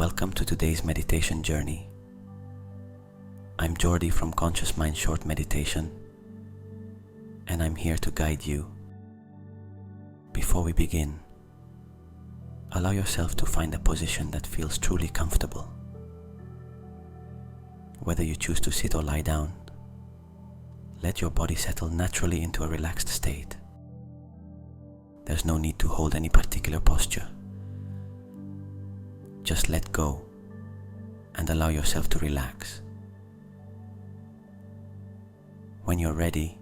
Welcome to today's meditation journey. I'm Jordi from Conscious Mind Short Meditation, and I'm here to guide you. Before we begin, allow yourself to find a position that feels truly comfortable. Whether you choose to sit or lie down, let your body settle naturally into a relaxed state. There's no need to hold any particular posture. Just let go and allow yourself to relax. When you're ready,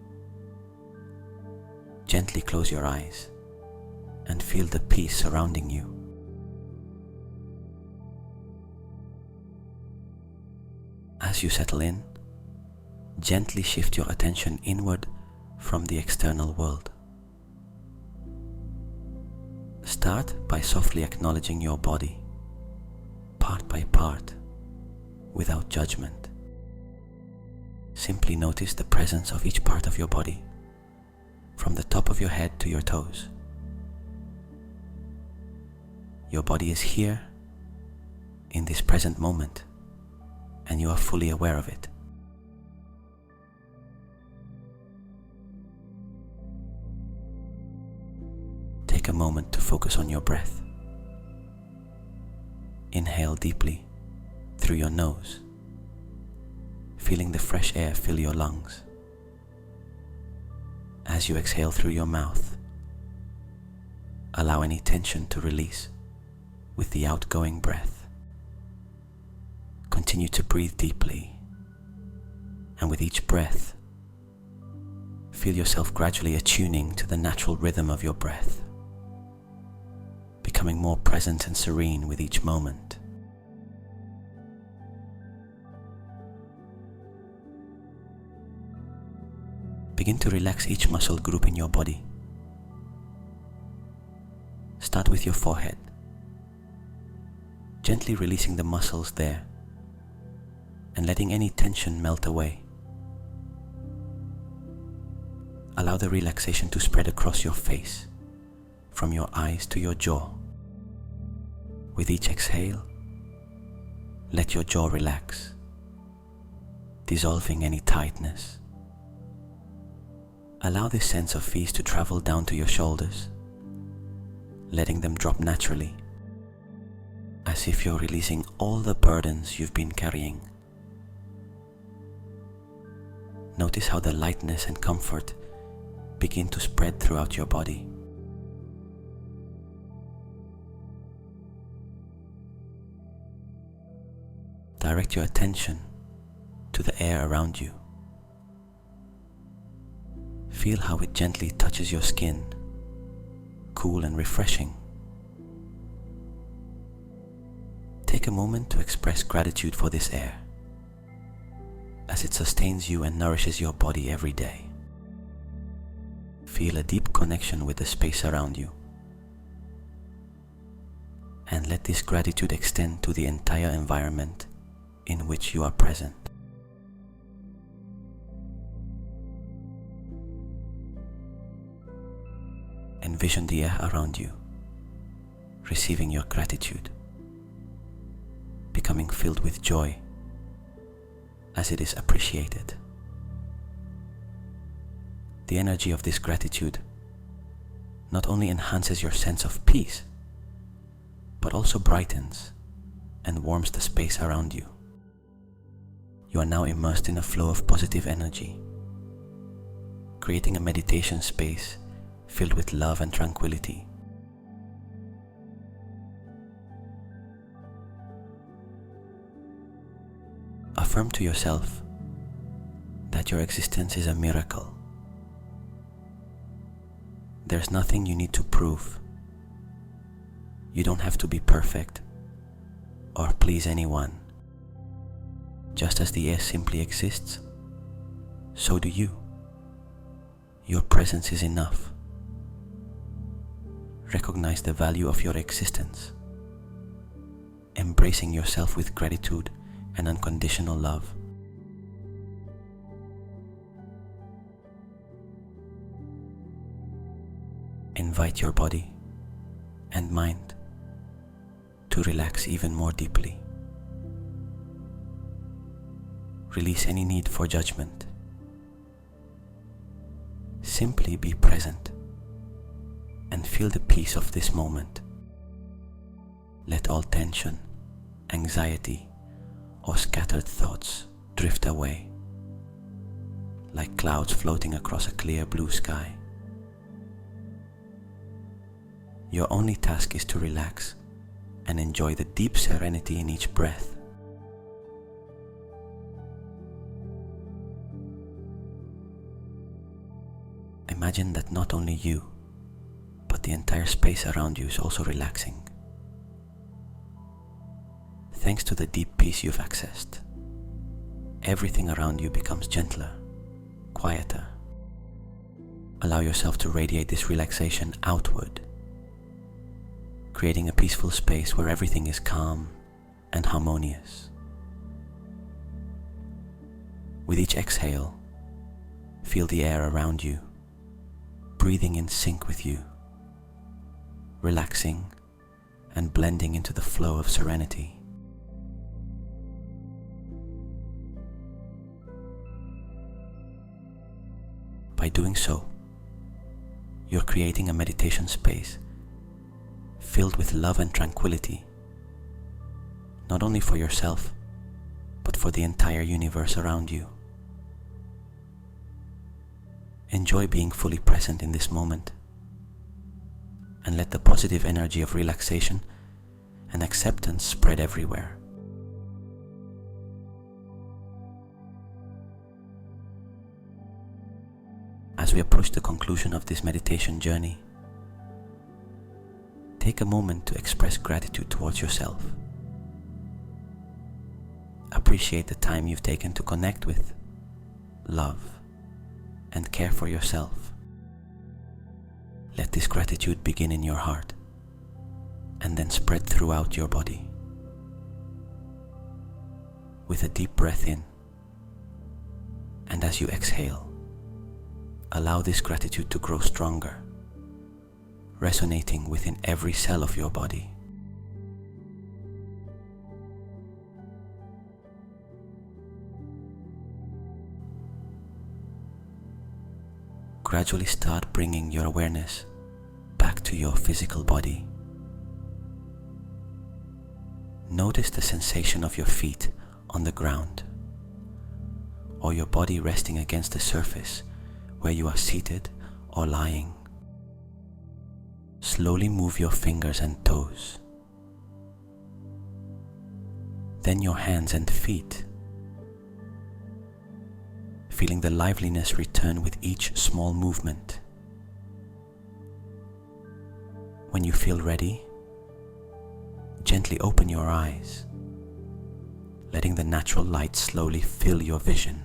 gently close your eyes and feel the peace surrounding you. As you settle in, gently shift your attention inward from the external world. Start by softly acknowledging your body, part by part, without judgment. Simply notice the presence of each part of your body, from the top of your head to your toes. Your body is here, in this present moment, and you are fully aware of it. Take a moment to focus on your breath. Inhale deeply through your nose, feeling the fresh air fill your lungs. As you exhale through your mouth, allow any tension to release with the outgoing breath. Continue to breathe deeply, and with each breath, feel yourself gradually attuning to the natural rhythm of your breath, becoming more present and serene with each moment. Begin to relax each muscle group in your body. Start with your forehead, gently releasing the muscles there and letting any tension melt away. Allow the relaxation to spread across your face, from your eyes to your jaw. With each exhale, let your jaw relax, dissolving any tightness. Allow this sense of ease to travel down to your shoulders, letting them drop naturally, as if you're releasing all the burdens you've been carrying. Notice how the lightness and comfort begin to spread throughout your body. Direct your attention to the air around you. Feel how it gently touches your skin, cool and refreshing. Take a moment to express gratitude for this air, as it sustains you and nourishes your body every day. Feel a deep connection with the space around you, and let this gratitude extend to the entire environment in which you are present. Envision the air around you, receiving your gratitude, becoming filled with joy as it is appreciated. The energy of this gratitude not only enhances your sense of peace, but also brightens and warms the space around you. You are now immersed in a flow of positive energy, creating a meditation space filled with love and tranquility. Affirm to yourself that your existence is a miracle. There's nothing you need to prove. You don't have to be perfect or please anyone. Just as the air simply exists, so do you. Your presence is enough. Recognize the value of your existence, embracing yourself with gratitude and unconditional love. Invite your body and mind to relax even more deeply. Release any need for judgment. Simply be present and feel the peace of this moment. Let all tension, anxiety, or scattered thoughts drift away, like clouds floating across a clear blue sky. Your only task is to relax and enjoy the deep serenity in each breath. Imagine that not only you, but the entire space around you is also relaxing. Thanks to the deep peace you've accessed, everything around you becomes gentler, quieter. Allow yourself to radiate this relaxation outward, creating a peaceful space where everything is calm and harmonious. With each exhale, feel the air around you, breathing in sync with you, relaxing and blending into the flow of serenity. By doing so, you're creating a meditation space filled with love and tranquility, not only for yourself, but for the entire universe around you. Enjoy being fully present in this moment, and let the positive energy of relaxation and acceptance spread everywhere. As we approach the conclusion of this meditation journey, take a moment to express gratitude towards yourself. Appreciate the time you've taken to connect with, love, and care for yourself. Let this gratitude begin in your heart and then spread throughout your body. With a deep breath in, and as you exhale, allow this gratitude to grow stronger, resonating within every cell of your body. Gradually start bringing your awareness back to your physical body. Notice the sensation of your feet on the ground, or your body resting against the surface where you are seated or lying. Slowly move your fingers and toes, then your hands and feet, feeling the liveliness return with each small movement. When you feel ready, gently open your eyes, letting the natural light slowly fill your vision.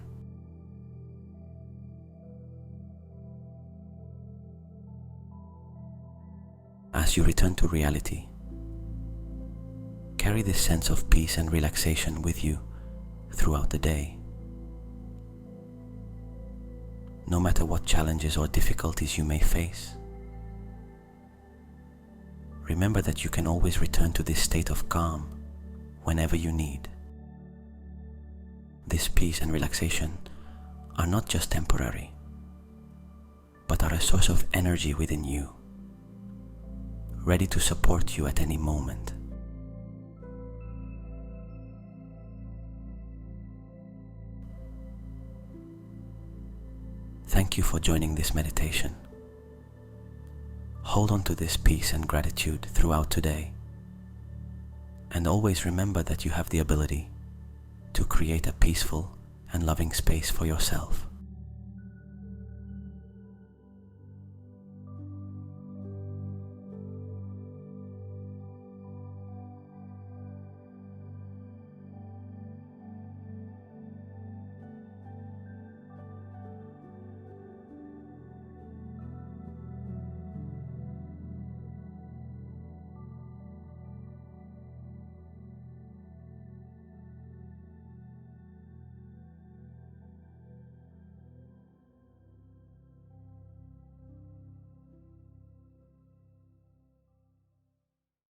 As you return to reality, carry this sense of peace and relaxation with you throughout the day. No matter what challenges or difficulties you may face, remember that you can always return to this state of calm whenever you need. This peace and relaxation are not just temporary, but are a source of energy within you, ready to support you at any moment. Thank you for joining this meditation. Hold on to this peace and gratitude throughout today, and always remember that you have the ability to create a peaceful and loving space for yourself.